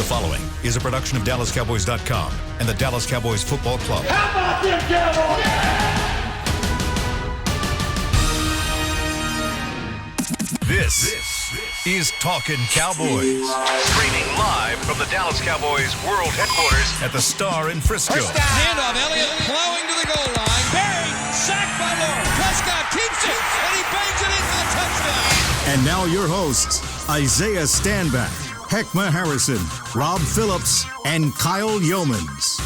The following is a production of DallasCowboys.com and the Dallas Cowboys Football Club. How about them Cowboys? This is Talkin Cowboys. Streaming live from the Dallas Cowboys World Headquarters at the Star in Frisco. First down, handoff, Elliott plowing to the goal line. Buried, sacked by Lawrence. Prescott keeps it, and he bangs it in for the touchdown. And now your hosts, Isaiah Stanback, Heckma Harrison, Rob Phillips, and Kyle Yeomans.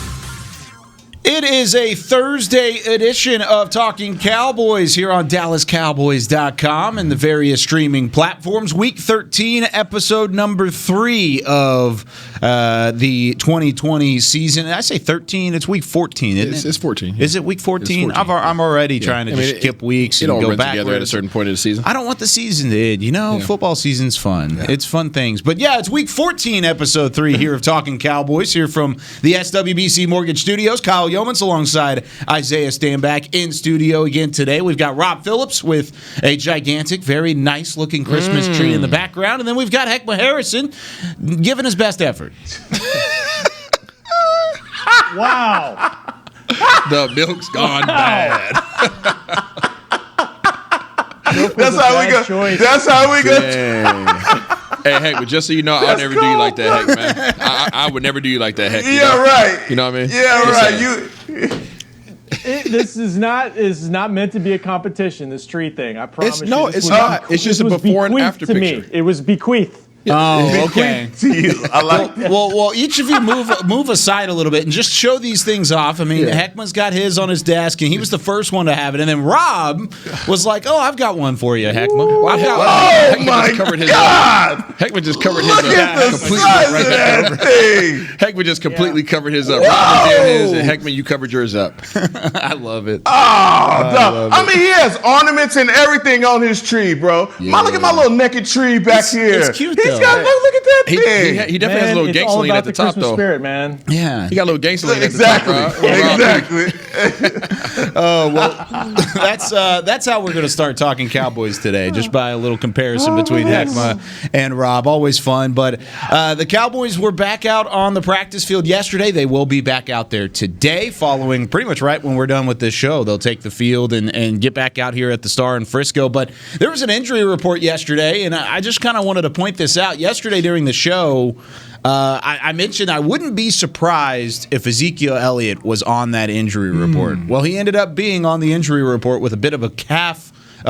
It is a Thursday edition of Talkin Cowboys here on DallasCowboys.com and the various streaming platforms. Week 13, episode number 3 of the 2020 season. I say 13, it's week 14, isn't it? It's 14. Is it week 14? It's 14. I'm already trying to just skip weeks and go back. Together at a certain point of the season. I don't want the season to end. You know, football season's fun. Yeah. It's fun things. But yeah, it's week 14, episode 3 here of Talkin Cowboys, here from the SWBC Mortgage Studios. Kyle Yeomans alongside Isaiah Stanback in studio again today. We've got Rob Phillips with a gigantic, very nice-looking Christmas tree in the background. And then we've got Heckma Harrison giving his best effort. Wow. The milk's gone bad. That's how we go. Choice. That's how we go. Hey, Heck, but just so you know, I'll never do you like that, Heck, man. I would never do you like that, Heck. Yeah, right. You know what I mean? Yeah, right. This is not meant to be a competition. This tree thing, I promise. It's not. It's just a before and after picture. It was bequeathed. Oh, okay. To you. I like that. Well, each of you move aside a little bit and just show these things off. I mean, Heckman's got his on his desk, and he was the first one to have it. And then Rob was like, "Oh, I've got one for you, Heckman." Oh my God! Heckman just covered his Look at the size of that thing. Heckman just completely covered his up. Rob did his, and Heckman, you covered yours up. I love it. I mean, he has ornaments and everything on his tree, bro. Yeah. Look at my little naked tree back here. It's cute, though. Look at that thing. He definitely has a little gangster lean at the top, Christmas though. Spirit, man. Yeah, He got a little gangster lean at the Exactly. top. Exactly. Oh, well, that's how we're going to start talking Cowboys today, just by a little comparison between Heckma and Rob. Always fun. But the Cowboys were back out on the practice field yesterday. They will be back out there today, following pretty much right when we're done with this show. They'll take the field and get back out here at the Star in Frisco. But there was an injury report yesterday, and I just kind of wanted to point this out. Yesterday during the show, I mentioned I wouldn't be surprised if Ezekiel Elliott was on that injury report. Well, he ended up being on the injury report with a bit of a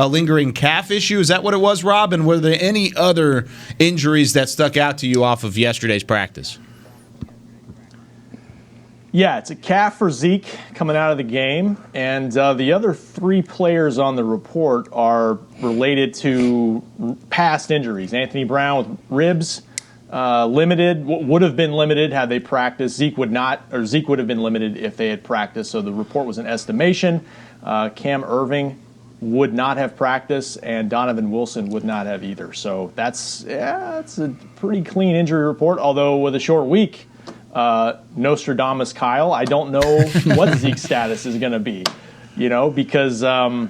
lingering calf issue. Is that what it was, Rob? And were there any other injuries that stuck out to you off of yesterday's practice? Yeah, it's a calf for Zeke coming out of the game, and the other 3 players on the report are related to past injuries. Anthony Brown with ribs. Limited, would have been limited had they practiced. Zeke would have been limited if they had practiced. So the report was an estimation. Cam Irving would not have practiced, and Donovan Wilson would not have either. So that's a pretty clean injury report. Although with a short week, Nostradamus Kyle, I don't know what Zeke's status is going to be. Because how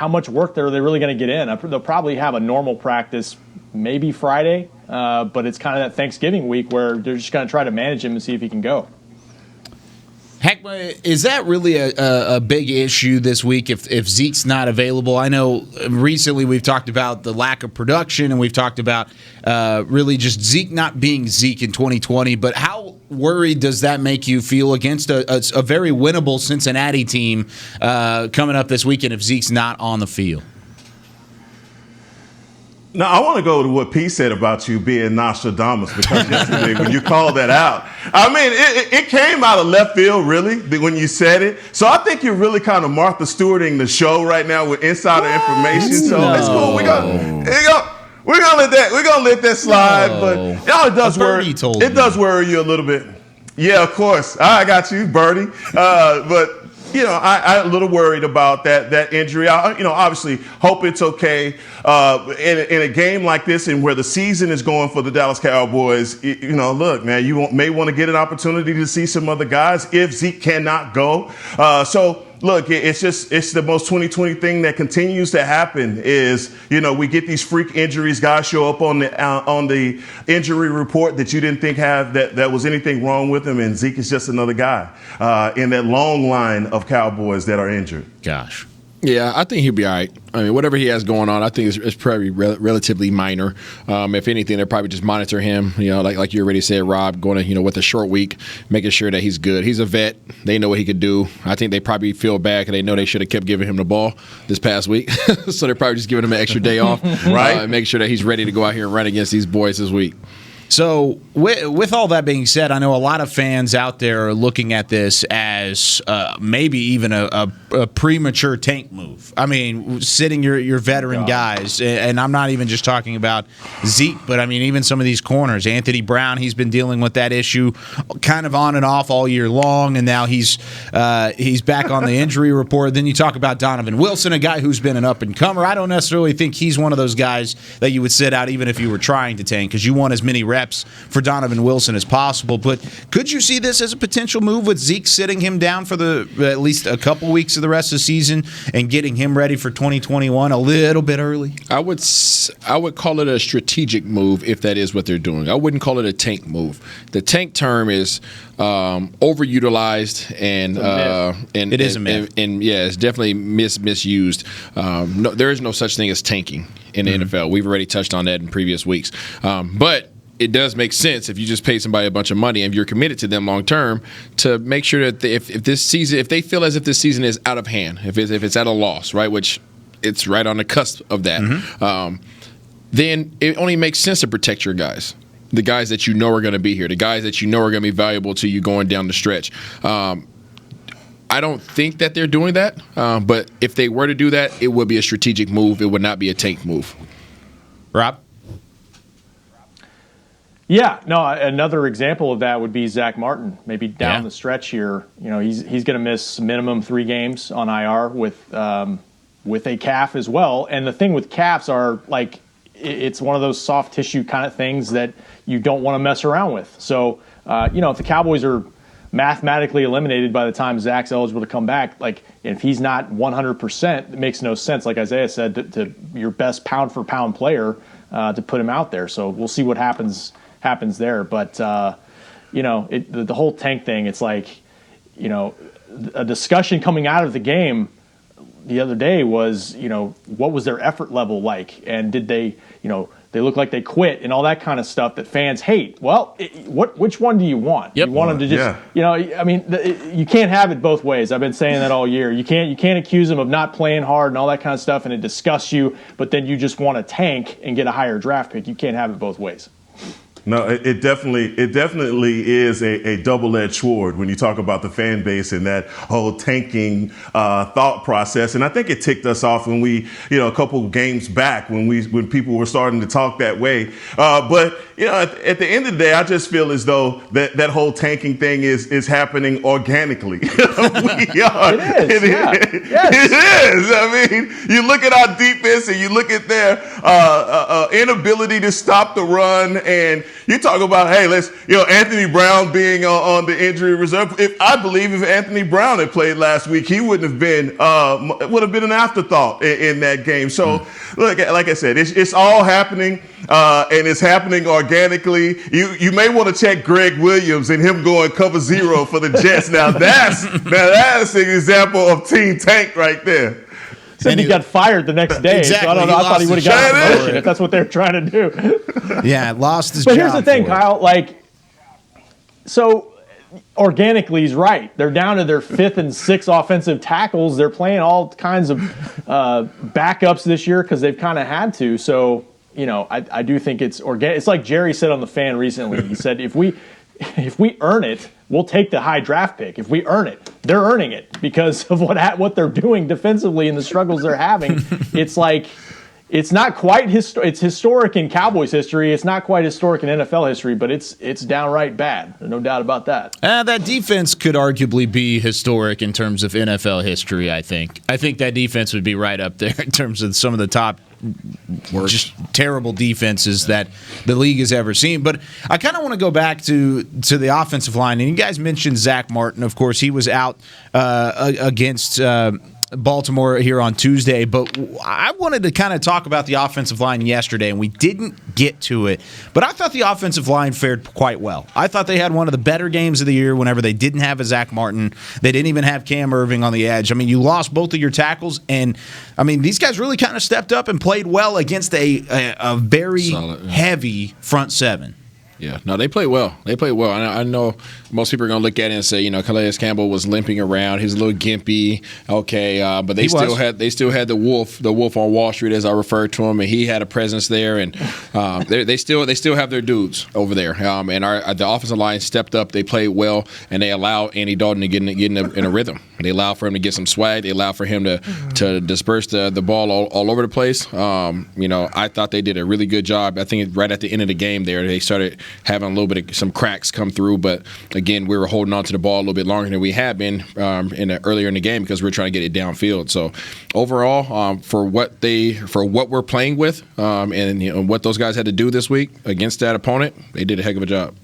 much work are they really going to get in? They'll probably have a normal practice maybe Friday, but it's kind of that Thanksgiving week where they're just going to try to manage him and see if he can go. Heck, is that really a big issue this week if Zeke's not available? I know recently we've talked about the lack of production, and we've talked about really just Zeke not being Zeke in 2020, but how worried does that make you feel against a very winnable Cincinnati team coming up this weekend if Zeke's not on the field? Now, I want to go to what P said about you being Nostradamus, because yesterday when you called that out, I mean, it came out of left field, really, when you said it. So I think you're really kind of Martha Stewarting the show right now with insider information. So it's cool. We're gonna let that slide. But it does worry. It does worry you a little bit. Yeah, of course. I got you, Birdie. But I'm a little worried about that injury. Obviously hope it's okay. In a game like this and where the season is going for the Dallas Cowboys, look, man, may want to get an opportunity to see some other guys if Zeke cannot go. So look, it's the most 2020 thing that continues to happen is, we get these freak injuries. Guys show up on the injury report that you didn't think that was anything wrong with him. And Zeke is just another guy in that long line of Cowboys that are injured. Gosh. Yeah, I think he'll be all right. I mean, whatever he has going on, I think it's probably relatively minor. If anything, they'll probably just monitor him, like you already said, Rob, going to, with a short week, making sure that he's good. He's a vet. They know what he could do. I think they probably feel bad because they know they should have kept giving him the ball this past week. So they're probably just giving him an extra day off. Right. And make sure that he's ready to go out here and run against these boys this week. So with all that being said, I know a lot of fans out there are looking at this as maybe even a premature tank move. I mean, sitting your veteran guys, and I'm not even just talking about Zeke, but I mean even some of these corners. Anthony Brown, he's been dealing with that issue kind of on and off all year long, and now he's back on the injury report. Then you talk about Donovan Wilson, a guy who's been an up-and-comer. I don't necessarily think he's one of those guys that you would sit out even if you were trying to tank because you want as many reps for Donovan Wilson as possible. But could you see this as a potential move with Zeke sitting him down for at least a couple weeks of the rest of the season and getting him ready for 2021 a little bit early? I would call it a strategic move if that is what they're doing. I wouldn't call it a tank move. The tank term is overutilized and it is a myth. And yeah, it's definitely misused. No, there is no such thing as tanking in the NFL. We've already touched on that in previous weeks. But it does make sense if you just pay somebody a bunch of money and you're committed to them long term to make sure that if they feel as if this season is out of hand, if it's at a loss, right, which it's right on the cusp of that, then it only makes sense to protect your guys. The guys that you know are going to be here, the guys that you know are going to be valuable to you going down the stretch. I don't think that they're doing that, but if they were to do that, it would be a strategic move. It would not be a tank move. Rob? Yeah, no. Another example of that would be Zach Martin. Maybe down the stretch here, he's going to miss minimum 3 games on IR with a calf as well. And the thing with calves are like it's one of those soft tissue kind of things that you don't want to mess around with. So if the Cowboys are mathematically eliminated by the time Zach's eligible to come back, like if he's not 100%, it makes no sense. Like Isaiah said, to your best pound for pound player to put him out there. So we'll see what happens there. But, the whole tank thing, it's like, a discussion coming out of the game the other day was, what was their effort level like? And did they, they look like they quit and all that kind of stuff that fans hate. Well, which one do you want? Yep. You want them to just, you can't have it both ways. I've been saying that all year. You can't accuse them of not playing hard and all that kind of stuff and it disgusts you, but then you just want to tank and get a higher draft pick. You can't have it both ways. No, it definitely is a double-edged sword when you talk about the fan base and that whole tanking thought process. And I think it ticked us off when we, a couple games back when people were starting to talk that way. But at the end of the day, I just feel as though that whole tanking thing is happening organically. We are. It is. It is. I mean, you look at our defense and you look at their inability to stop the run, and you talk about, hey, Anthony Brown being on the injury reserve. I believe if Anthony Brown had played last week, he would have been an afterthought in that game. So, look, like I said, it's all happening, and it's happening organically. You may want to check Greg Williams and him going cover 0 for the Jets. Now that's an example of team tank right there. Said he got fired the next day. Exactly. So I don't know. I thought he would have got a promotion if that's what they're trying to do. Yeah, lost his job. But here's the thing, Kyle. So organically, he's right. They're down to their 5th and 6th offensive tackles. They're playing all kinds of backups this year because they've kind of had to. So, I do think it's organic. It's like Jerry said on The Fan recently. He said, if we earn it, we'll take the high draft pick. If we earn it, they're earning it because of what they're doing defensively and the struggles they're having. It's like it's not quite it's historic in Cowboys history. It's not quite historic in NFL history, but it's downright bad. There's no doubt about that. That defense could arguably be historic in terms of NFL history. I think that defense would be right up there in terms of some of the top just terrible defenses that the league has ever seen. But I kind of want to go back to the offensive line. And you guys mentioned Zach Martin. Of course, he was out against Baltimore here on Tuesday, but I wanted to kind of talk about the offensive line yesterday, and we didn't get to it. But I thought the offensive line fared quite well. I thought they had one of the better games of the year whenever they didn't have a Zach Martin. They didn't even have Cam Irving on the edge. I mean, you lost both of your tackles, and I mean, these guys really kind of stepped up and played well against a very solid, heavy front seven. Yeah, no, they played well. They played well. I know most people are going to look at it and say, Calais Campbell was limping around. He was a little gimpy. Okay, but they still had the wolf on Wall Street, as I referred to him, and he had a presence there. And they still have their dudes over there. And the offensive line stepped up. They played well, and they allowed Andy Dalton to get in a rhythm. They allowed for him to get some swag. They allowed for him to disperse the ball all over the place. I thought they did a really good job. I think right at the end of the game there, they started having a little bit of some cracks come through, but again, we were holding on to the ball a little bit longer than we had been earlier in the game because we were trying to get it downfield. So overall, for what we're playing with, and what those guys had to do this week against that opponent, they did a heck of a job.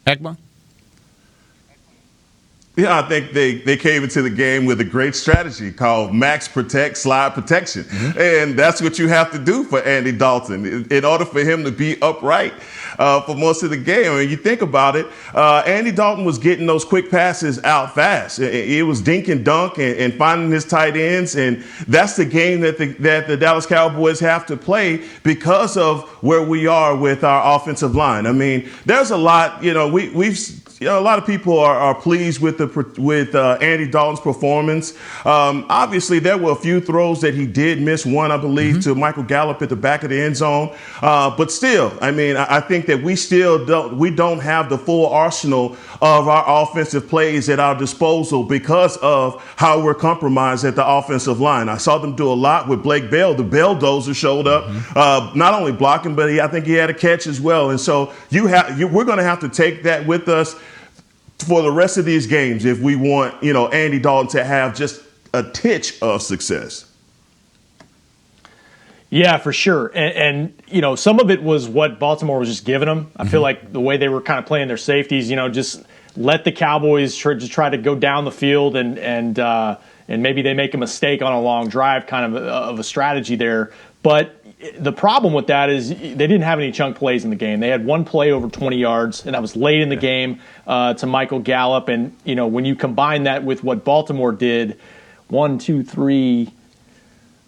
Heckma? Yeah, I think they came into the game with a great strategy called max protect, slide protection. Mm-hmm. And that's what you have to do for Andy Dalton in order for him to be upright for most of the game. I mean, you think about it, Andy Dalton was getting those quick passes out fast. It was dink and dunk and finding his tight ends. And that's the game that the Dallas Cowboys have to play because of where we are with our offensive line. I mean, there's a lot, a lot of people are pleased with Andy Dalton's performance. Obviously, there were a few throws that he did miss. One, I believe, to Michael Gallup at the back of the end zone. But still, I mean, I think that we don't have the full arsenal of our offensive plays at our disposal because of how we're compromised at the offensive line. I saw them do a lot with Blake Bell. The Belldozer showed up, not only blocking, but I think he had a catch as well. And so we're going to have to take that with us for the rest of these games if we want, Andy Dalton to have just a titch of success. Yeah, for sure. And some of it was what Baltimore was just giving them. I feel like the way they were kind of playing their safeties, just let the Cowboys try to go down the field and maybe they make a mistake on a long drive, kind of a strategy there. But the problem with that is they didn't have any chunk plays in the game. They had one play over 20 yards, and that was late in the game to Michael Gallup. And, when you combine that with what Baltimore did,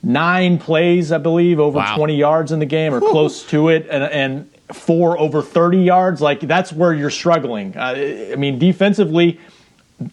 9 plays, I believe, over 20 yards in the game or close to it, and 4 over 30 yards, that's where you're struggling. I mean, defensively,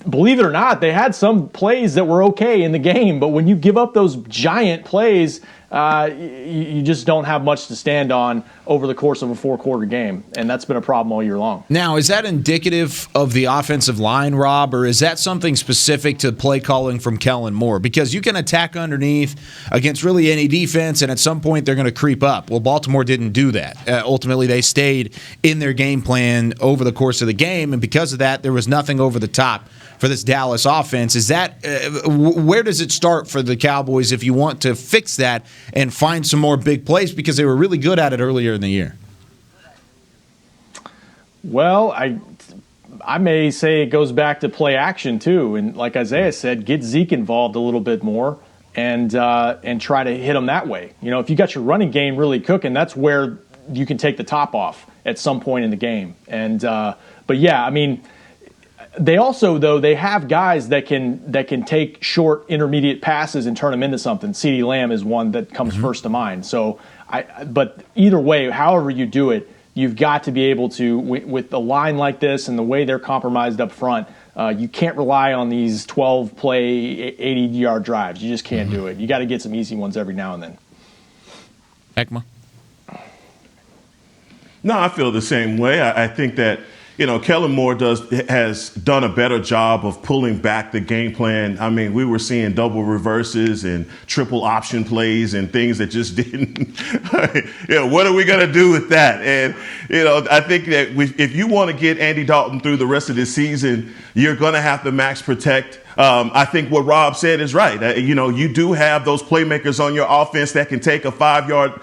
believe it or not, they had some plays that were okay in the game, but when you give up those giant plays, you just don't have much to stand on over the course of a 4-quarter game, and that's been a problem all year long. Now, is that indicative of the offensive line, Rob, or is that something specific to play calling from Kellen Moore? Because you can attack underneath against really any defense, and at some point they're going to creep up. Well, Baltimore didn't do that. Ultimately, they stayed in their game plan over the course of the game, and because of that, there was nothing over the top for this Dallas offense. Is that where does it start for the Cowboys if you want to fix that and find some more big plays, because they were really good at it earlier in the year? Well, I may say it goes back to play action too, and like Isaiah said, get Zeke involved a little bit more and try to hit him that way. If you got your running game really cooking, that's where you can take the top off at some point in the game. And but yeah, I mean, they also, though, they have guys that can take short, intermediate passes and turn them into something. CeeDee Lamb is one that comes first to mind. So, but either way, however you do it, you've got to be able to, with a line like this and the way they're compromised up front, you can't rely on these 12-play, 80-yard drives. You just can't do it. You got to get some easy ones every now and then. Ekma? No, I feel the same way. I think that, Kellen Moore has done a better job of pulling back the game plan. I mean, we were seeing double reverses and triple option plays and things that just didn't. What are we going to do with that? And, I think that if you want to get Andy Dalton through the rest of this season, you're going to have to max protect I think what Rob said is right. You do have those playmakers on your offense that can take a 5-yard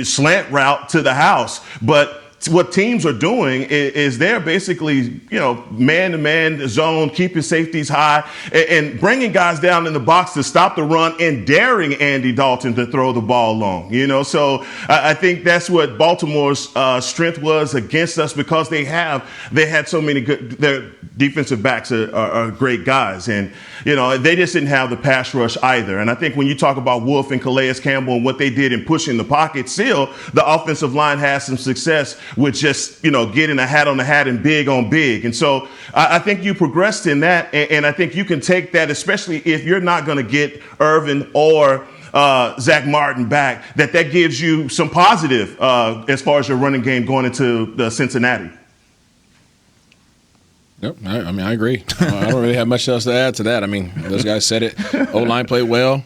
slant route to the house, but what teams are doing is they're basically, man-to-man zone, keeping safeties high, and bringing guys down in the box to stop the run and daring Andy Dalton to throw the ball long. So I think that's what Baltimore's strength was against us, because they had so many good. Their defensive backs are great guys, and they just didn't have the pass rush either. And I think when you talk about Wolf and Calais Campbell and what they did in pushing the pocket, still the offensive line has some success with just, getting a hat on the hat and big on big. And so I think you progressed in that. And I think you can take that, especially if you're not going to get Irvin or Zach Martin back, that gives you some positive as far as your running game going into the Cincinnati. Yep, I agree. I don't really have much else to add to that. Those guys said it. O-line played well.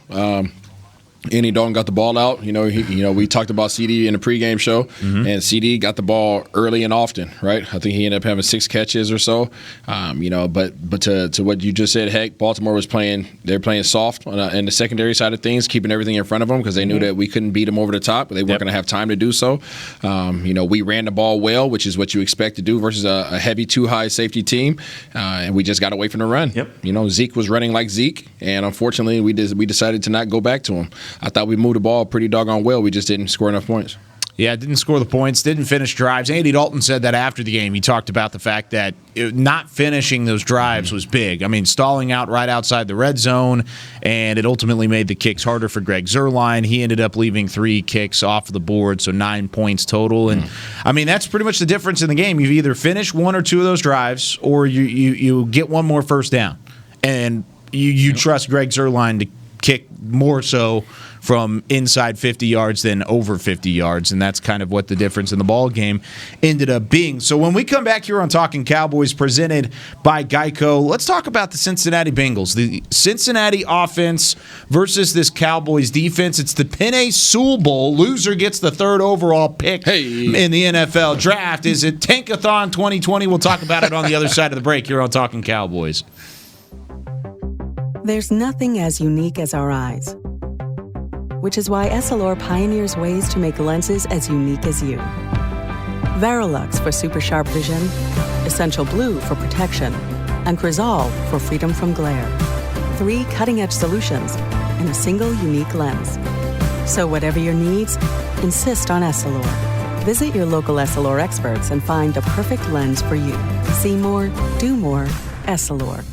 Andy Dalton got the ball out. We talked about CD in the pregame show, and CD got the ball early and often, right? I think he ended up having 6 catches or so. But to what you just said, heck, Baltimore was they're playing soft in the secondary side of things, keeping everything in front of them, because they knew that we couldn't beat them over the top, but they weren't going to have time to do so. We ran the ball well, which is what you expect to do versus a heavy, too high safety team, and we just got away from the run. Yep. Zeke was running like Zeke, and unfortunately, we decided to not go back to him. I thought we moved the ball pretty doggone well. We just didn't score enough points. Yeah, didn't score the points, didn't finish drives. Andy Dalton said that after the game. He talked about the fact that not finishing those drives was big. Stalling out right outside the red zone, and it ultimately made the kicks harder for Greg Zuerlein. He ended up leaving 3 kicks off the board, so 9 points total. And, that's pretty much the difference in the game. You either finish 1 or 2 of those drives, or you get one more first down. And you trust Greg Zuerlein to kick more so from inside 50 yards than over 50 yards, and that's kind of what the difference in the ball game ended up being. So when we come back here on Talkin Cowboys, presented by Geico, let's talk about the Cincinnati Bengals. The Cincinnati offense versus this Cowboys defense. It's the Penei Sewell Bowl. Loser gets the 3rd overall pick in the NFL draft. Is it Tankathon 2020? We'll talk about it on the other side of the break here on Talkin Cowboys. There's nothing as unique as our eyes, which is why Essilor pioneers ways to make lenses as unique as you. Verilux for super sharp vision, Essential Blue for protection, and Crizal for freedom from glare. 3 cutting-edge solutions in a single unique lens. So whatever your needs, insist on Essilor. Visit your local Essilor experts and find the perfect lens for you. See more, do more, Essilor.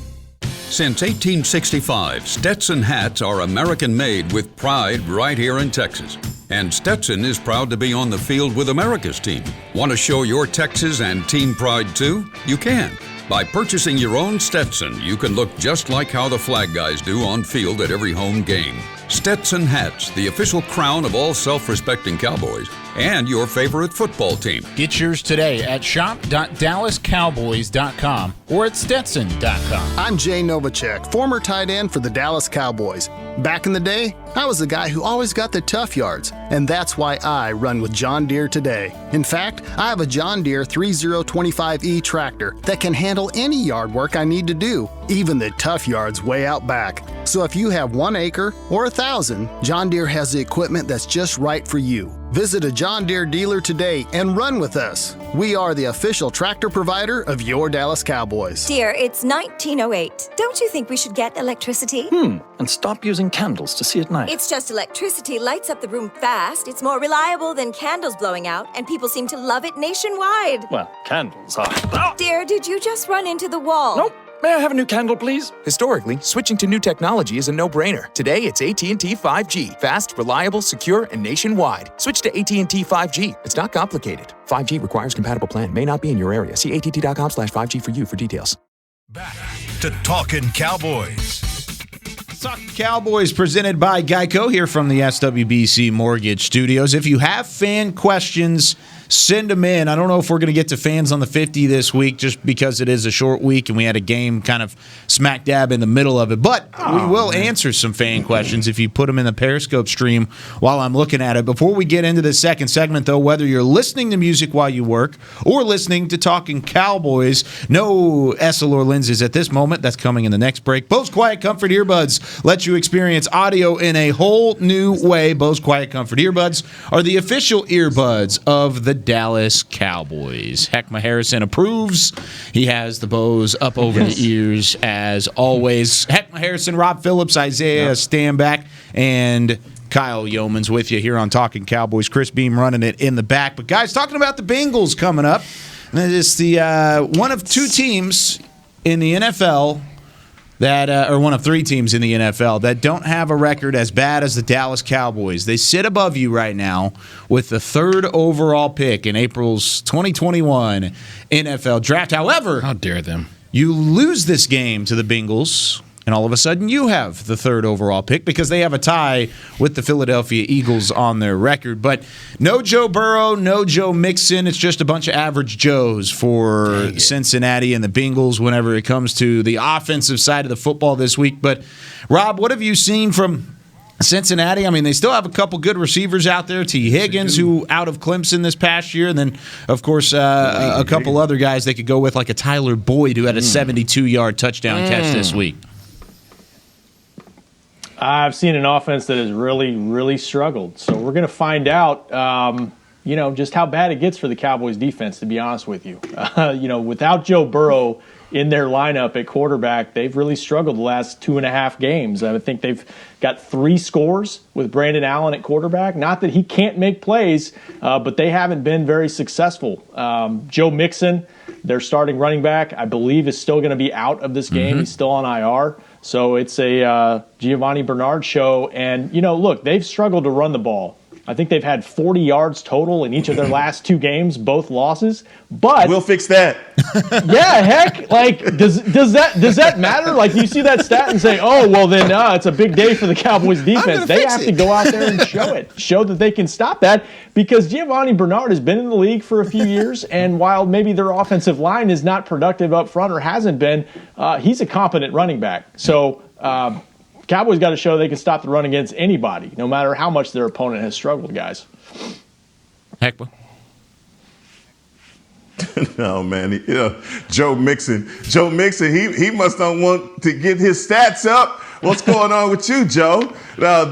Since 1865, Stetson hats are American-made with pride right here in Texas. And Stetson is proud to be on the field with America's team. Want to show your Texas and team pride too? You can. By purchasing your own Stetson, you can look just like how the flag guys do on field at every home game. Stetson hats, the official crown of all self-respecting Cowboys, and your favorite football team. Get yours today at shop.dallascowboys.com or at stetson.com. I'm Jay Novacek, former tight end for the Dallas Cowboys. Back in the day, I was the guy who always got the tough yards, and that's why I run with John Deere today. In fact, I have a John Deere 3025E tractor that can handle any yard work I need to do, even the tough yards way out back. So if you have 1 acre or 1,000, John Deere has the equipment that's just right for you. Visit a John Deere dealer today and run with us. We are the official tractor provider of your Dallas Cowboys. Dear, it's 1908. Don't you think we should get electricity? And stop using candles to see at night. It's just electricity lights up the room fast. It's more reliable than candles blowing out, and people seem to love it nationwide. Well, candles are... Dear, did you just run into the wall? Nope. May I have a new candle, please? Historically, switching to new technology is a no-brainer. Today, it's AT&T 5G. Fast, reliable, secure, and nationwide. Switch to AT&T 5G. It's not complicated. 5G requires compatible plan. May not be in your area. See att.com/5G for you for details. Back to Talkin Cowboys. Talkin Cowboys presented by Geico here from the SWBC Mortgage Studios. If you have fan questions, send them in. I don't know if we're going to get to fans on the 50 this week just because it is a short week and we had a game kind of smack dab in the middle of it. But we will answer some fan questions if you put them in the Periscope stream while I'm looking at it. Before we get into the second segment, though, whether you're listening to music while you work or listening to Talkin Cowboys, no Essilor lenses at this moment. That's coming in the next break. Bose Quiet Comfort earbuds let you experience audio in a whole new way. Bose Quiet Comfort earbuds are the official earbuds of the Dallas Cowboys. Heckma Harrison approves. He has the Bose up over the ears as always. Heckma Harrison, Rob Phillips, Isaiah Stanback, and Kyle Yeoman's with you here on Talkin Cowboys. Chris Beam running it in the back. But guys, talking about the Bengals coming up. It's the one of two teams in the NFL that, or one of three teams in the NFL that don't have a record as bad as the Dallas Cowboys. They sit above you right now with the 3rd overall pick in April's 2021 NFL draft. However, how dare them? You lose this game to the Bengals, and all of a sudden you have the 3rd overall pick because they have a tie with the Philadelphia Eagles on their record. But no Joe Burrow, no Joe Mixon. It's just a bunch of average Joes for Cincinnati and the Bengals whenever it comes to the offensive side of the football this week. But, Rob, what have you seen from Cincinnati? I mean, they still have a couple good receivers out there. T. Higgins, who out of Clemson this past year, and then, of course, a couple other guys they could go with, like a Tyler Boyd, who had a 72-yard touchdown catch this week. I've seen an offense that has really, really struggled. So we're going to find out, just how bad it gets for the Cowboys defense, to be honest with you. Without Joe Burrow in their lineup at quarterback, they've really struggled the last 2.5 games. I think they've got 3 scores with Brandon Allen at quarterback. Not that he can't make plays, but they haven't been very successful. Joe Mixon, their starting running back, I believe is still going to be out of this game. He's still on IR. So it's a Giovanni Bernard show. And, look, they've struggled to run the ball. I think they've had 40 yards total in each of their last 2 games, both losses. But we'll fix that. Yeah, heck, like does that matter? Like you see that stat and say, oh, well then it's a big day for the Cowboys defense. They have to go out there and show that they can stop that, because Giovanni Bernard has been in the league for a few years, and while maybe their offensive line is not productive up front or hasn't been, he's a competent running back. So Cowboys got to show they can stop the run against anybody, no matter how much their opponent has struggled, guys. Heckma. No, man. Joe Mixon, he must not want to get his stats up. What's going on with you, Joe?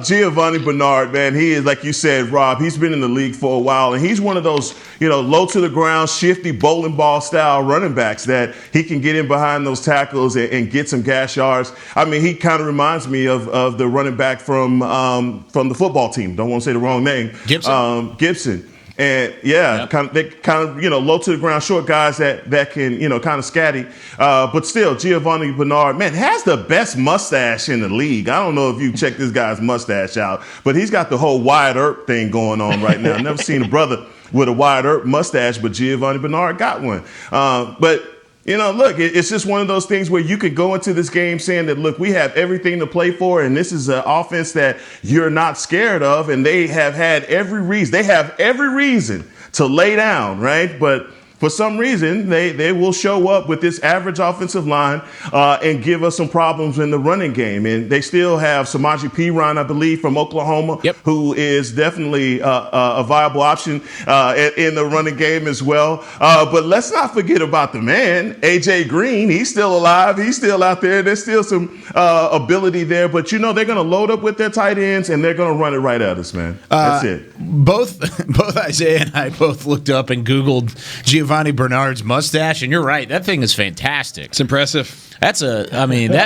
Giovanni Bernard, man, he is, like you said, Rob, he's been in the league for a while, and he's one of those, low to the ground, shifty bowling ball style running backs that he can get in behind those tackles and get some gas yards. I mean, he kind of reminds me of the running back from the football team. Don't want to say the wrong name. Gibson. And kind of low to the ground, short guys that can kind of scatty, but still Giovanni Bernard, man, has the best mustache in the league. I don't know if you check this guy's mustache out, but he's got the whole Wyatt Earp thing going on right now. I've never seen a brother with a Wyatt Earp mustache, but Giovanni Bernard got one. But look, it's just one of those things where you could go into this game saying that, look, we have everything to play for, and this is an offense that you're not scared of, and they have had every reason. They have every reason to lay down, right? But for some reason, they will show up with this average offensive line and give us some problems in the running game. And they still have Samaje Perine, I believe, from Oklahoma, who is definitely a viable option in the running game as well. But let's not forget about the man, A.J. Green. He's still alive. He's still out there. There's still some ability there. But, they're going to load up with their tight ends, and they're going to run it right at us, man. That's it. Both Isaiah and I both looked up and Googled Giovanni Bernard's mustache, and you're right. That thing is fantastic. It's impressive. That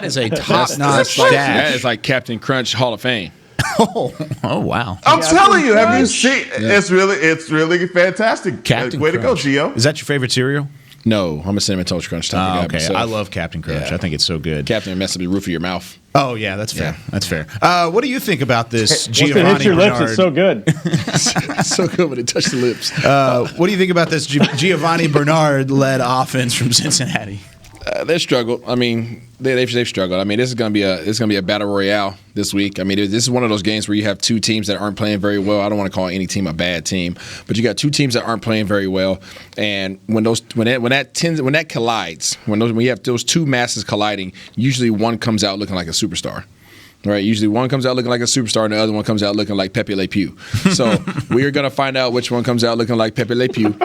is a top-notch stash. That is like Captain Crunch Hall of Fame. Oh wow! I'm telling you, have you seen? It's really fantastic. Captain Way Crunch. to go, Gio. Is that your favorite cereal? No, I'm a Cinnamon Toast Crunch type of guy. Okay, myself. I love Captain Crunch. Yeah. I think it's so good. Captain messes up the roof of your mouth. Oh yeah, that's fair. Yeah. That's fair. What do you think about this, Once Giovanni it hits your Bernard? lips, it's so good. It's so good when it touches the lips. What do you think about this Giovanni Bernard-led offense from Cincinnati? They struggled. I mean, they've struggled. I mean, this is going to be a battle royale this week. I mean, this is one of those games where you have two teams that aren't playing very well. I don't want to call any team a bad team, but you got two teams that aren't playing very well. And when that collides, when you have those two masses colliding, usually one comes out looking like a superstar. Right, usually one comes out looking like a superstar and the other one comes out looking like Pepe Le Pew. So we are going to find out which one comes out looking like Pepe Le Pew.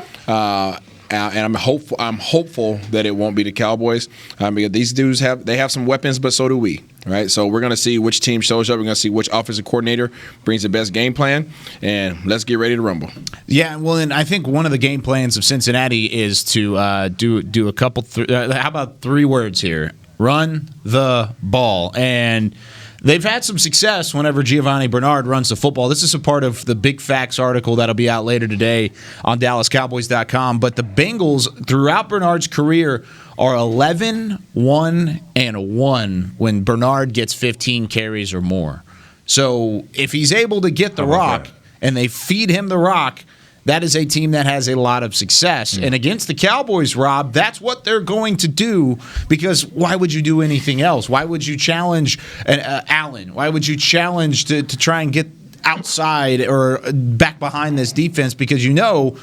And I'm hopeful that it won't be the Cowboys because these dudes have some weapons, but so do we. Right, so we're going to see which team shows up. We're going to see which offensive coordinator brings the best game plan, and let's get ready to rumble. Yeah, well, and I think one of the game plans of Cincinnati is to do a couple. How about 3 words here? Run the ball. And they've had some success whenever Giovanni Bernard runs the football. This is a part of the Big Facts article that'll be out later today on DallasCowboys.com. But the Bengals, throughout Bernard's career, are 11-1-1 when Bernard gets 15 carries or more. So if he's able to get the rock and they feed him the rock, that is a team that has a lot of success. And against the Cowboys, Rob, that's what they're going to do because why would you do anything else? Why would you challenge Allen? Why would you challenge to try and get outside or back behind this defense? Because you know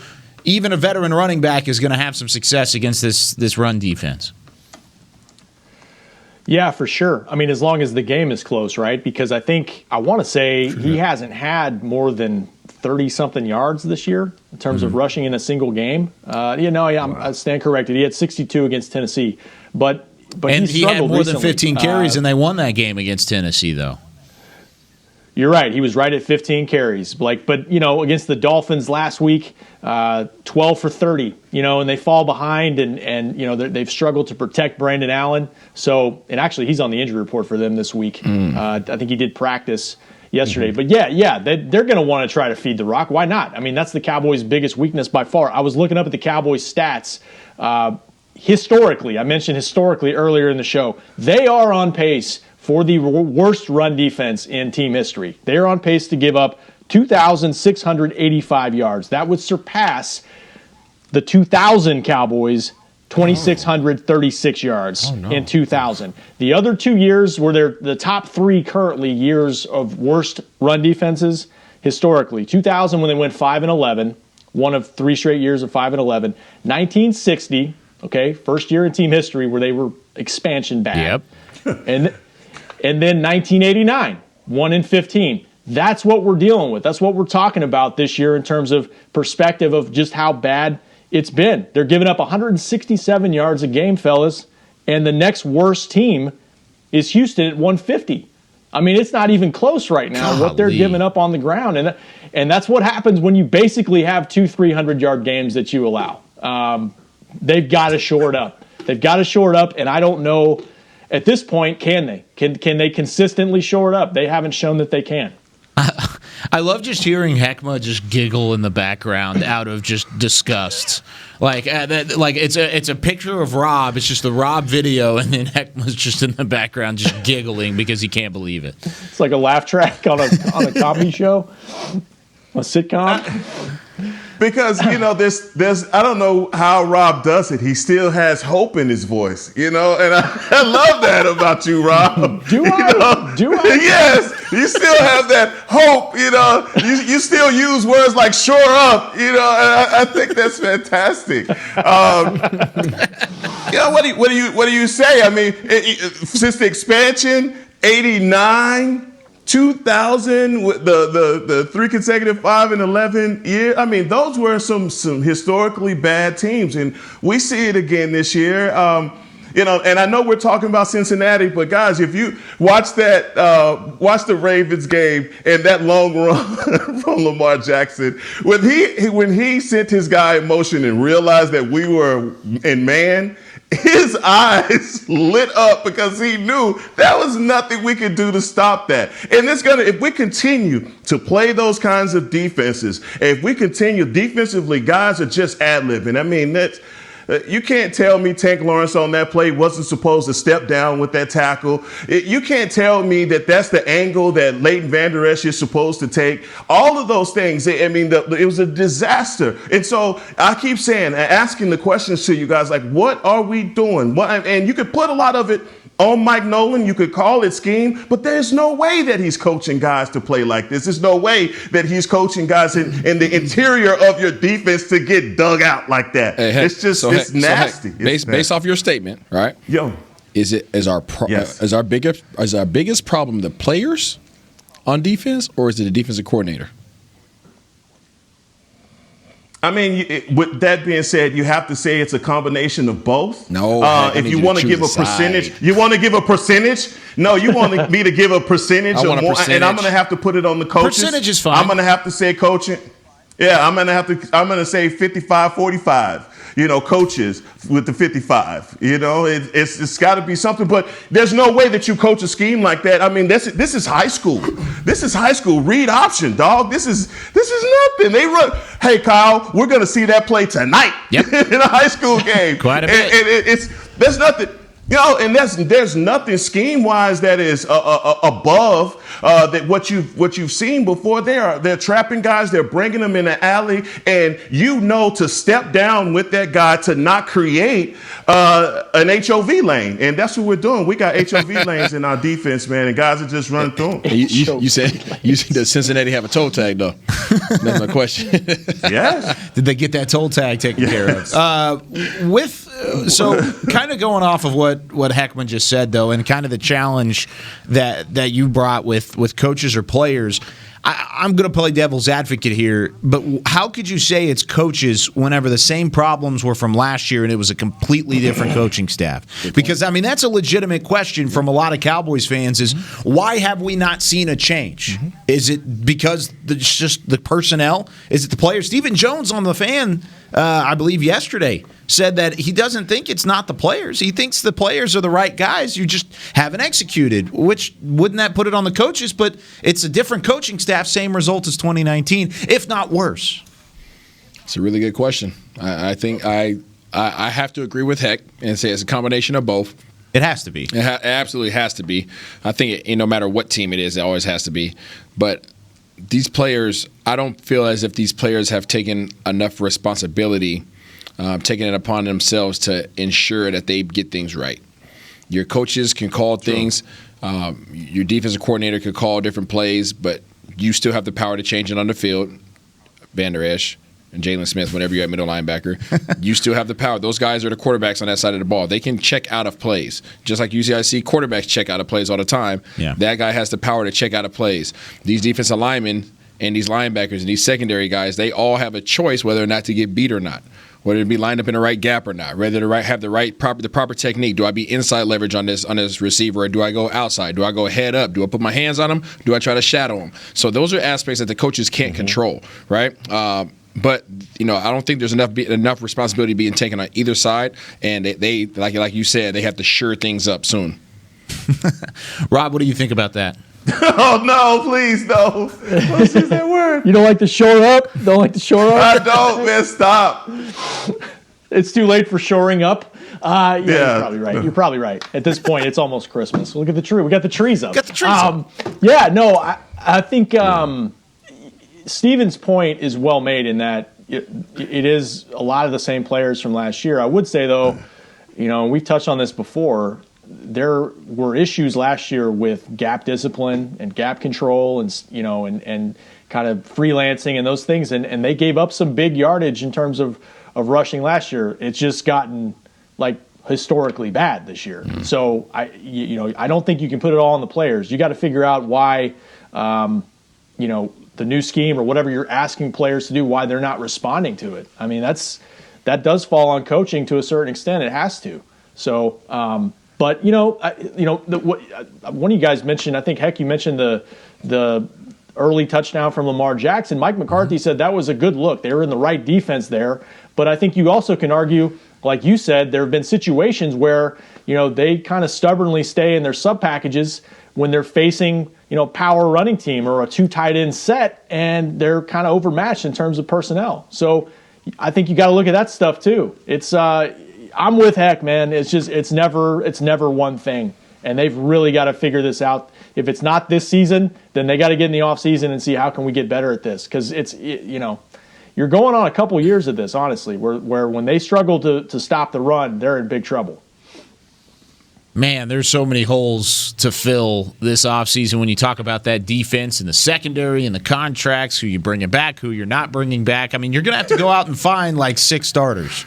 even a veteran running back is going to have some success against this run defense. Yeah, for sure. I mean, as long as the game is close, right? Because I want to say he hasn't had more than 30-something yards this year in terms of rushing in a single game. I stand corrected. He had 62 against Tennessee. But he had more recently. than 15 carries, and they won that game against Tennessee, though. You're right. He was right at 15 carries. But against the Dolphins last week, 12 for 30, and they fall behind and they've struggled to protect Brandon Allen. So, and actually he's on the injury report for them this week. I think he did practice yesterday. But they're going to want to try to feed the rock. Why not? I mean, that's the Cowboys' biggest weakness by far. I was looking up at the Cowboys' stats. Historically, I mentioned historically earlier in the show, they are on pace for the worst run defense in team history. They're on pace to give up 2,685 yards. That would surpass the 2000 Cowboys' 2,636 yards in 2000. The other 2 years were the top 3 currently years of worst run defenses historically. 2000 when they went 5-11, one of 3 straight years of 5-11. 1960, first year in team history where they were expansion bad. Yep. And then 1989, 1-15. That's what we're dealing with. That's what we're talking about this year in terms of perspective of just how bad it's been. They're giving up 167 yards a game, fellas, and the next worst team is Houston at 150. I mean, it's not even close right now what they're giving up on the ground. And that's what happens when you basically have 2 300-yard games that you allow. They've got to shore it up. And I don't know at this point, can they? Can they consistently shore it up? They haven't shown that they can. I love just hearing Heckma just giggle in the background out of just disgust. Like it's a picture of Rob. It's just the Rob video, and then Heckma's just in the background just giggling because he can't believe it. It's like a laugh track on a comedy show, a sitcom. Because, there's I don't know how Rob does it. He still has hope in his voice, and I love that about you, Rob. Do I? Yes, you still have that hope, You still use words like shore up, and I think that's fantastic. What do you say? I mean, since the expansion, 89. 2000, the 3 consecutive 5-11 years. I mean, those were some historically bad teams, and we see it again this year. And I know we're talking about Cincinnati, but guys, if you watch watch the Ravens game and that long run from Lamar Jackson, when he sent his guy in motion and realized that we were in man, his eyes lit up because he knew that was nothing we could do to stop that. And if we continue to play those kinds of defenses, if we continue defensively, guys are just ad-libbing. I mean, You can't tell me Tank Lawrence on that play wasn't supposed to step down with that tackle. You can't tell me that that's the angle that Leighton Vander Esch is supposed to take. All of those things, I mean, it was a disaster. And so I keep saying, asking the questions to you guys, like, what are we doing? And you could put a lot of it on Mike Nolan, you could call it scheme, but there's no way that he's coaching guys to play like this. There's no way that he's coaching guys in the interior of your defense to get dug out like that. Hey, it's just it's nasty. Based off your statement, right? Is our biggest problem the players on defense, or is it the defensive coordinator? I mean, with that being said, you have to say it's a combination of both. No, if you want to give a percentage, you want to give a percentage. No, you want me to give a percentage, and I'm going to have to put it on the coaches. Percentage is fine. I'm going to have to say coaching. Yeah, I'm going to say 55-45. Coaches with the 55. It's got to be something. But there's no way that you coach a scheme like that. I mean, this is high school. This is high school. Read option, dog. This is nothing. They run. Hey, Kyle, we're gonna see that play tonight in a high school game. Quite a bit. There's nothing. And there's nothing scheme-wise that is above that what you've seen before. They're trapping guys. They're bringing them in the alley, and to step down with that guy to not create an HOV lane, and that's what we're doing. We got HOV lanes in our defense, man, and guys are just running through them. You said does Cincinnati have a toe tag though? That's my question. Yes. Did they get that toe tag taken care of? So kind of going off of what Heckman just said, though, and kind of the challenge that you brought with coaches or players, I'm going to play devil's advocate here, but how could you say it's coaches whenever the same problems were from last year and it was a completely different coaching staff? Because, I mean, that's a legitimate question from a lot of Cowboys fans is why have we not seen a change? Is it because it's just the personnel? Is it the players? Stephen Jones on the fan, I believe yesterday, said that he doesn't think it's not the players. He thinks the players are the right guys. You just haven't executed, which wouldn't that put it on the coaches? But it's a different coaching staff, same result as 2019, if not worse. It's a really good question. I think I have to agree with Heck and say it's a combination of both. It has to be. It absolutely has to be. I think no matter what team it is, it always has to be. But these players, I don't feel as if these players have taken enough responsibility, taking it upon themselves to ensure that they get things right. Your coaches can call things. Your defensive coordinator could call different plays, but you still have the power to change it on the field. Vander Esch and Jalen Smith, whenever you're at middle linebacker, you still have the power. Those guys are the quarterbacks on that side of the ball. They can check out of plays. Just like usually I see quarterbacks check out of plays all the time. Yeah. That guy has the power to check out of plays. These defensive linemen and these linebackers and these secondary guys, they all have a choice whether or not to get beat or not. Whether to be lined up in the right gap or not, whether to have the proper technique. Do I be inside leverage on this receiver, or do I go outside? Do I go head up? Do I put my hands on him? Do I try to shadow him? So those are aspects that the coaches can't control, right? But I don't think there's enough responsibility being taken on either side, and they like you said, they have to shore things up soon. Rob, what do you think about that? Oh, no, please, no. Let's use that word. You don't like to shore up? Don't like to shore up? I don't, man. Stop. It's too late for shoring up. Yeah, you're probably right. You're probably right. At this point, it's almost Christmas. Look at the tree. We got the trees up. Got the trees up. Yeah, no, I think Steven's point is well made in that it is a lot of the same players from last year. I would say, though, we've touched on this before, there were issues last year with gap discipline and gap control and kind of freelancing and those things, and they gave up some big yardage in terms of rushing last year. It's just gotten historically bad this year. So I don't think you can put it all on the players. You got to figure out why the new scheme or whatever you're asking players to do, why they're not responding to it. I mean, that does fall on coaching to a certain extent. It has to. So. But one of you guys mentioned, I think Heck, you mentioned the early touchdown from Lamar Jackson. Mike McCarthy said that was a good look. They were in the right defense there. But I think you also can argue, like you said, there have been situations where they kind of stubbornly stay in their sub packages when they're facing power running team or a 2 tight end set, and they're kind of overmatched in terms of personnel. So I think you got to look at that stuff too. It's I'm with Heck, man. It's never one thing, and they've really got to figure this out. If it's not this season, then they got to get in the off season and see how can we get better at this, because you're going on a couple years of this, honestly, where when they struggle to stop the run, they're in big trouble. Man, there's so many holes to fill this offseason when you talk about that defense and the secondary and the contracts, who you're bringing back, who you're not bringing back. I mean, you're going to have to go out and find like 6 starters.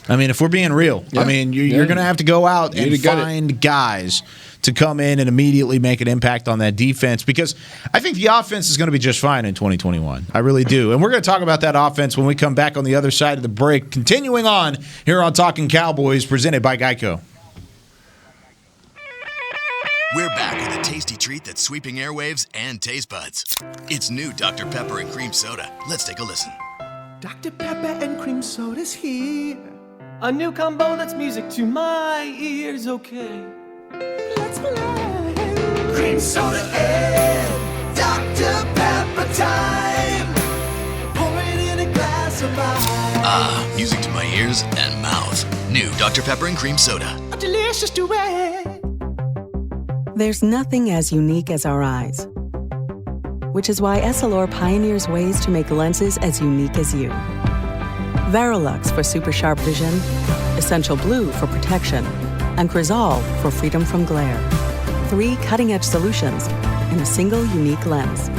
I mean, if we're being real, yeah. I mean, you're going to have to go out and find guys to come in and immediately make an impact on that defense, because I think the offense is going to be just fine in 2021. I really do. And we're going to talk about that offense when we come back on the other side of the break. Continuing on here on Talkin Cowboys, presented by Geico. We're back with a tasty treat that's sweeping airwaves and taste buds. It's new Dr. Pepper and Cream Soda. Let's take a listen. Dr. Pepper and Cream Soda's here. A new combo that's music to my ears, okay. Let's play. Cream Soda and Dr. Pepper time. Pour it in a glass of ice. Music to my ears and mouth. New Dr. Pepper and Cream Soda. A delicious duet. There's nothing as unique as our eyes, which is why Essilor pioneers ways to make lenses as unique as you. Verilux for super sharp vision, Essential Blue for protection, and Crizal for freedom from glare. 3 cutting-edge solutions in a single unique lens.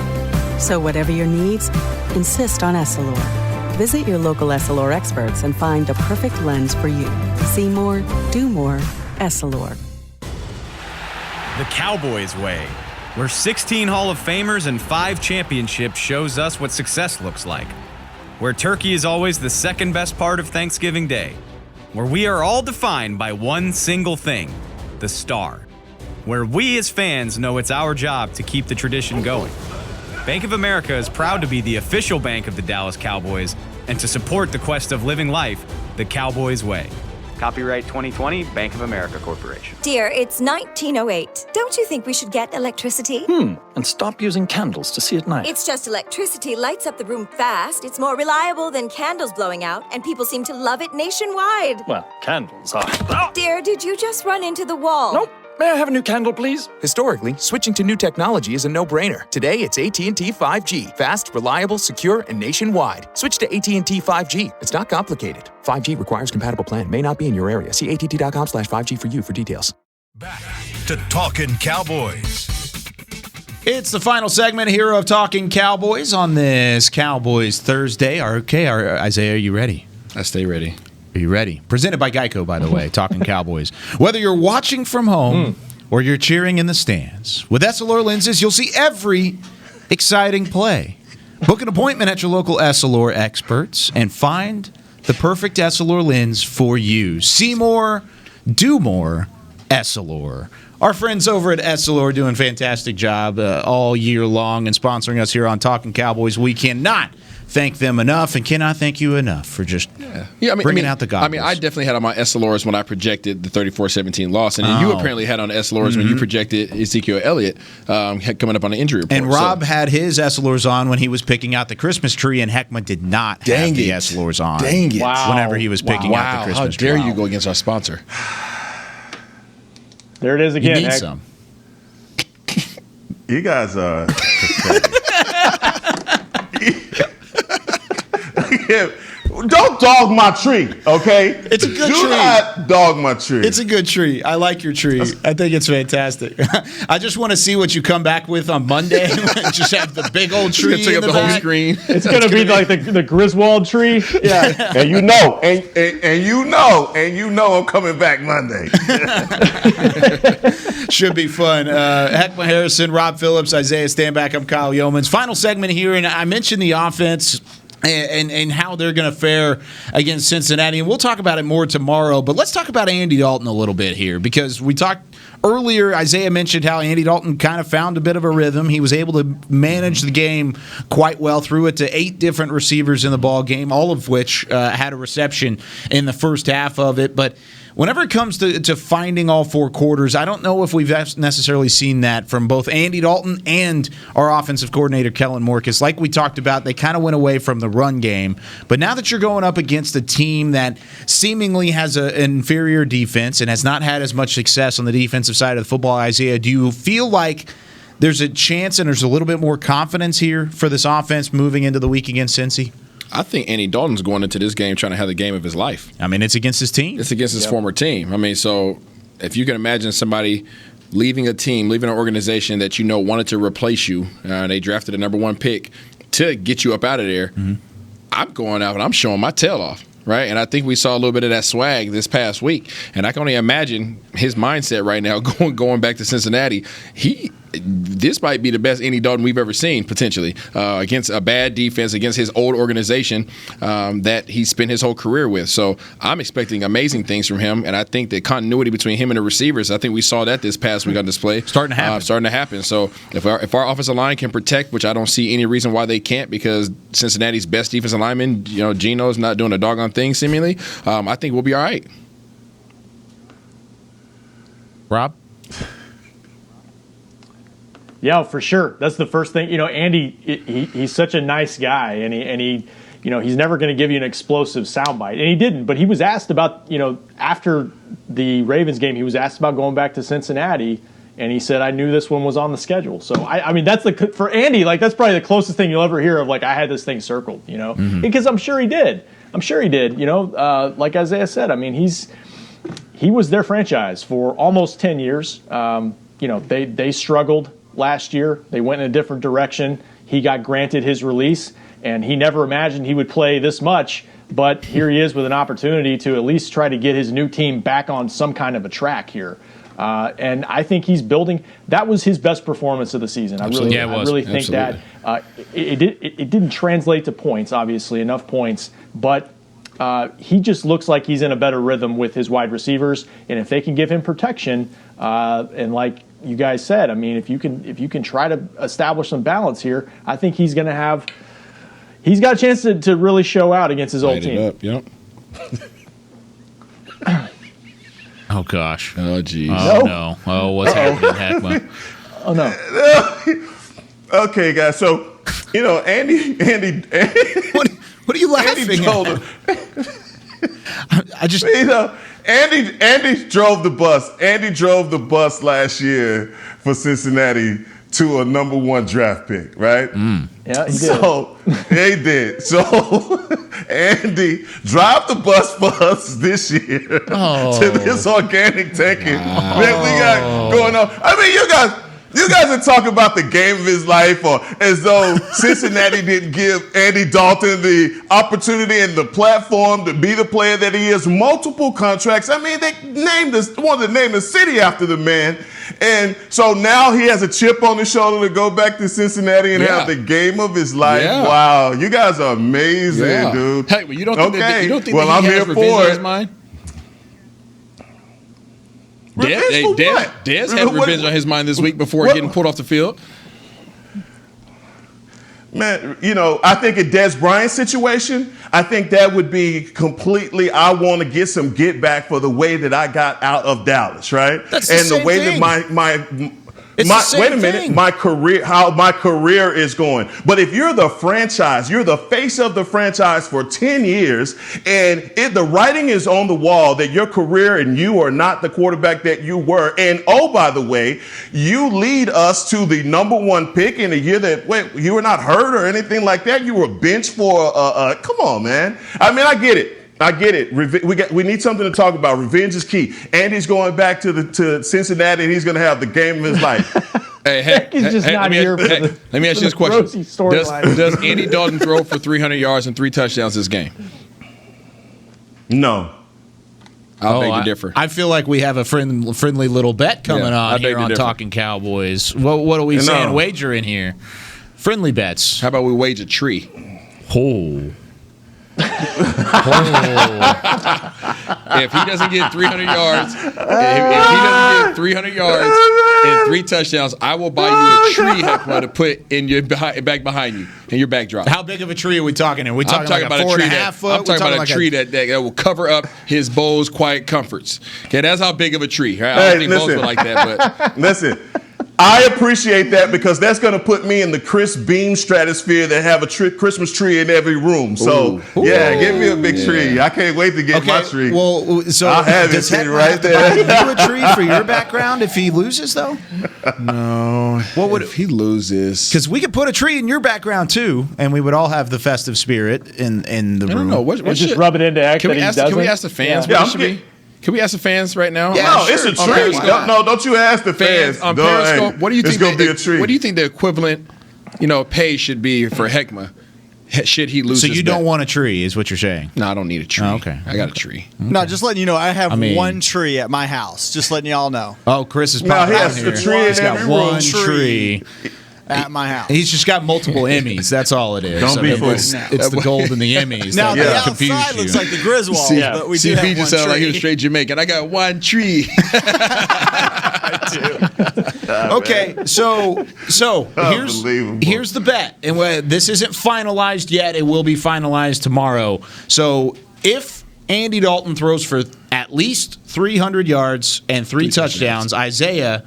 So whatever your needs, insist on Essilor. Visit your local Essilor experts and find the perfect lens for you. See more, do more, Essilor. The Cowboys way, where 16 Hall of Famers and 5 championships shows us what success looks like. Where turkey is always the second best part of Thanksgiving Day. Where we are all defined by one single thing, the star. Where we as fans know it's our job to keep the tradition going. Bank of America is proud to be the official bank of the Dallas Cowboys and to support the quest of living life the Cowboys way. Copyright 2020, Bank of America Corporation. Dear, it's 1908. Don't you think we should get electricity? And stop using candles to see at night. It's just electricity lights up the room fast. It's more reliable than candles blowing out, and people seem to love it nationwide. Well, candles are... Dear, did you just run into the wall? Nope. May I have a new candle, please? Historically, switching to new technology is a no-brainer. Today, it's AT&T 5G. Fast, reliable, secure, and nationwide. Switch to AT&T 5G. It's not complicated. 5G requires compatible plan. May not be in your area. See att.com/5G for you for details. Back to Talkin Cowboys. It's the final segment here of Talkin Cowboys on this Cowboys Thursday. Isaiah, are you ready? I stay ready. Are you ready? Presented by Geico, by the way, Talkin Cowboys. Whether you're watching from home or you're cheering in the stands, with Essilor lenses, you'll see every exciting play. Book an appointment at your local Essilor experts and find the perfect Essilor lens for you. See more, do more, Essilor. Our friends over at Essilor doing a fantastic job all year long and sponsoring us here on Talkin Cowboys. We cannot thank them enough and cannot thank you enough for just bringing out the goggles. I mean, I definitely had on my Essilors when I projected the 34-17 loss, and then you apparently had on Essilors when you projected Ezekiel Elliott coming up on an injury report. And Rob had his Essilors on when he was picking out the Christmas tree, and Heckman did not have the Essilors on. Dang it. Whenever he was picking out the Christmas tree. How dare you go against our sponsor? There it is again. You need some. You guys are pathetic. Don't dog my tree, okay? It's a good tree. Do not dog my tree. It's a good tree. I like your tree. I think it's fantastic. I just want to see what you come back with on Monday. Just have the big old tree take in up the whole screen. It's going to be like the Griswold tree. Yeah, and you know I'm coming back Monday. Should be fun. Heckman Harrison, Rob Phillips, Isaiah Stanback. I'm Kyle Yeomans. Final segment here, and I mentioned the offense and how they're going to fare against Cincinnati. And we'll talk about it more tomorrow. But let's talk about Andy Dalton a little bit here, because we talked earlier, Isaiah mentioned how Andy Dalton kind of found a bit of a rhythm. He was able to manage the game quite well, threw it to 8 different receivers in the ball game, all of which had a reception in the first half of it. But whenever it comes to finding all four quarters, I don't know if we've necessarily seen that from both Andy Dalton and our offensive coordinator, Kellen Moore, because like we talked about, they kind of went away from the run game. But now that you're going up against a team that seemingly has an inferior defense and has not had as much success on the defensive side of the football, Isaiah, do you feel like there's a chance and there's a little bit more confidence here for this offense moving into the week against Cincy? I think Andy Dalton's going into this game trying to have the game of his life. I mean, it's against his team. It's against his former team. I mean, so if you can imagine somebody leaving a team, leaving an organization that wanted to replace you, they drafted a number 1 pick to get you up out of there, I'm going out and I'm showing my tail off. Right, and I think we saw a little bit of that swag this past week, and I can only imagine his mindset right now going back to Cincinnati. This might be the best Andy Dalton we've ever seen, potentially, against a bad defense, against his old organization that he spent his whole career with. So I'm expecting amazing things from him, and I think the continuity between him and the receivers, I think we saw that this past week on display. Starting to happen. So if our offensive line can protect, which I don't see any reason why they can't, because Cincinnati's best defensive lineman, Geno's not doing a doggone thing seemingly, I think we'll be all right. Rob? Yeah, for sure. That's the first thing. Andy, he's such a nice guy, and he he's never going to give you an explosive soundbite, and he didn't. But he was asked about, after the Ravens game, he was asked about going back to Cincinnati, and he said, "I knew this one was on the schedule." So I mean, that's for Andy, that's probably the closest thing you'll ever hear of I had this thing circled, because I'm sure he did. Like Isaiah said, I mean, he was their franchise for almost 10 years. They struggled last year. They went in a different direction. He got granted his release, and he never imagined he would play this much. But here he is with an opportunity to at least try to get his new team back on some kind of a track here. And I think he's building. That was his best performance of the season. I really think that it didn't translate to points, obviously, enough points. But he just looks like he's in a better rhythm with his wide receivers. And if they can give him protection, and like you guys said, I mean, if you can try to establish some balance here, I think he's got a chance to really show out against his old team. Yep. Oh gosh. Oh geez. Oh no. Oh, what's happening, Heckma? Oh no. Okay, guys. So Andy. What are you laughing at? I just Andy drove the bus. Andy drove the bus last year for Cincinnati to a number 1 draft pick, right? Yeah, he did. So Andy drive the bus for us this year to this organic tanking that we got going on. I mean, you guys are talking about the game of his life, or as though Cincinnati didn't give Andy Dalton the opportunity and the platform to be the player that he is. Multiple contracts. I mean, they wanted to name the city after the man. And so now he has a chip on his shoulder to go back to Cincinnati and have the game of his life. Yeah. Wow, you guys are amazing, dude. Hey, well, you don't think that he I'm has here revenge for on it. his mind? Dez had revenge on his mind this week before getting pulled off the field. Man, I think a Dez Bryant situation, I think that would be completely, I want to get some get back for the way that I got out of Dallas, right? That's the same thing. That my career, how my career is going. But if you're the franchise, you're the face of the franchise for 10 years, and the writing is on the wall that your career and you are not the quarterback that you were. And oh, by the way, you lead us to the number 1 pick in a year that you were not hurt or anything like that. You were benched for come on, man. I mean, I get it. We need something to talk about. Revenge is key. Andy's going back to Cincinnati, and he's going to have the game of his life. Let me ask you this question: Does Andy Dalton throw for 300 yards and 3 touchdowns this game? No. I'll beg to differ. I feel like we have a friendly little bet coming on here on Talkin Cowboys. What are we saying? Wager in here. Friendly bets. How about we wage a tree? Oh. If he doesn't get 300 yards, if he doesn't get 300 yards and 3 touchdowns, I will buy you a tree, Heckma, to put in your back behind you in your backdrop. How big of a tree are we talking? Are we talking, I'm talking like about a 4.5 foot? I'm talking about a tree that will cover up his Bo's quiet comforts. Okay, that's how big of a tree. I don't think Bo's would like that, but listen. I appreciate that because that's going to put me in the Chris Beam stratosphere that have a Christmas tree in every room. So, give me a big tree. I can't wait to get my tree. Well, so I'll have it sitting right there. You a tree for your background if he loses, though? No. What would if he loses? Because we could put a tree in your background too, and we would all have the festive spirit in the room. I don't know. Just rub it into X. Can we ask the fans? Yeah, what it should be? Can we ask the fans right now? Yeah, no, it's a tree. No, don't you ask the fans. On Periscope, what do you think? It's going to be a tree. What do you think the equivalent, pay should be for Heckma? Should he lose? So you don't want a tree, is what you're saying? No, I don't need a tree. Oh, okay, I got a tree. Okay. No, just letting you know, I have one tree at my house. Just letting y'all know. Oh, Chris is popping out here. He's got one tree. At my house. He's just got multiple Emmys. That's all it is. Don't be fooled. It's the gold and the Emmys. Now, that the confuse outside you. looks like the Griswolds, but we do have CP one just sounded like he tree. was straight Jamaican. I got one tree. Okay, so here's the bet, and this isn't finalized yet. It will be finalized tomorrow. So if Andy Dalton throws for at least 300 yards and 3 touchdowns, Isaiah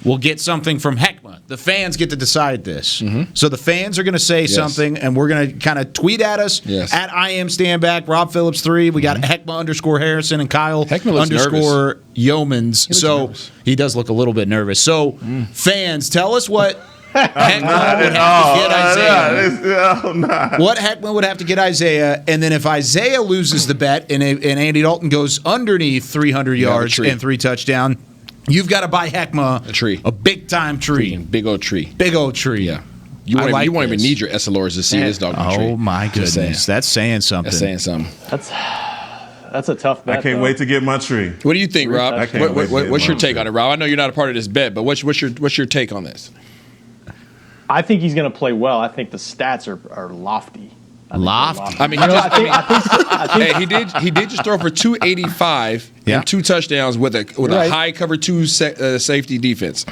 will get something from Heckma. The fans get to decide this. Mm-hmm. So the fans are going to say something, and we're going to kind of tweet at us at I am Standback, Rob Phillips 3. We got Heckma _Harrison and Kyle _ Yeomans. So he does look a little bit nervous. So fans, tell us what Heckma would have to get Isaiah. What Heckma would have to get Isaiah, and then if Isaiah loses the bet and Andy Dalton goes underneath 300 yards and 3 touchdowns, you've got to buy Heckma a tree, a big time tree, big old tree, Yeah, you won't even need your SLRs to see this dog tree. Oh my goodness, that's saying something. That's a tough bet. I can't wait to get my tree. What do you think, Rob? What's your take tree. on it, Rob? I know you're not a part of this bet, but what's your take on this? I think he's going to play well. I think the stats are lofty. Lofty. I mean, he did just throw for 285 and 2 touchdowns with a high cover 2 safety defense.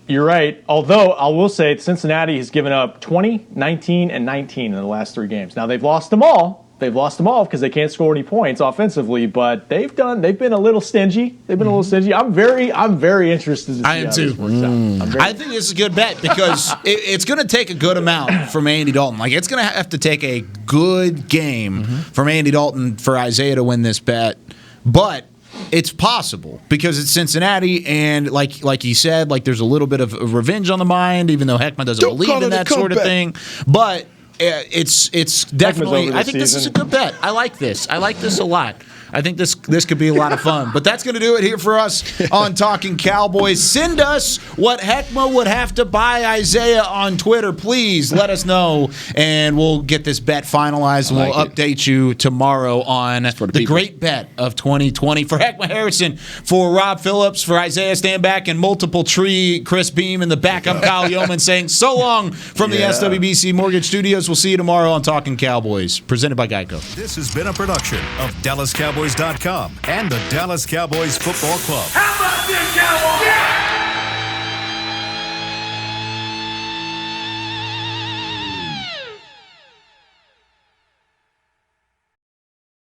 You're right. Although I will say Cincinnati has given up 20, 19, and 19 in the last 3 games. Now they've lost them all. Because they can't score any points offensively, but they've been a little stingy. I'm very interested to see I am how too. this works out. I think this is a good bet because it's going to take a good amount from Andy Dalton. Like it's going to have to take a good game from Andy Dalton for Isaiah to win this bet, but it's possible because it's Cincinnati, and like he said, like there's a little bit of revenge on the mind, even though Heckma doesn't believe in that sort of thing, but. It's definitely. I think this is a good bet. I like this. I like this a lot. I think this could be a lot of fun. But that's going to do it here for us on Talking Cowboys. Send us what Heckma would have to buy Isaiah on Twitter. Please let us know, and we'll get this bet finalized, and we'll update you tomorrow on the great bet of 2020. For Heckma Harrison, for Rob Phillips, for Isaiah Standback, and multiple tree Chris Beam in the back, I'm Kyle Yeoman saying so long from the SWBC Mortgage Studios. We'll see you tomorrow on Talking Cowboys, presented by Geico. This has been a production of DallasCowboys.com and the Dallas Cowboys Football Club. How about this, Cowboys? Yeah!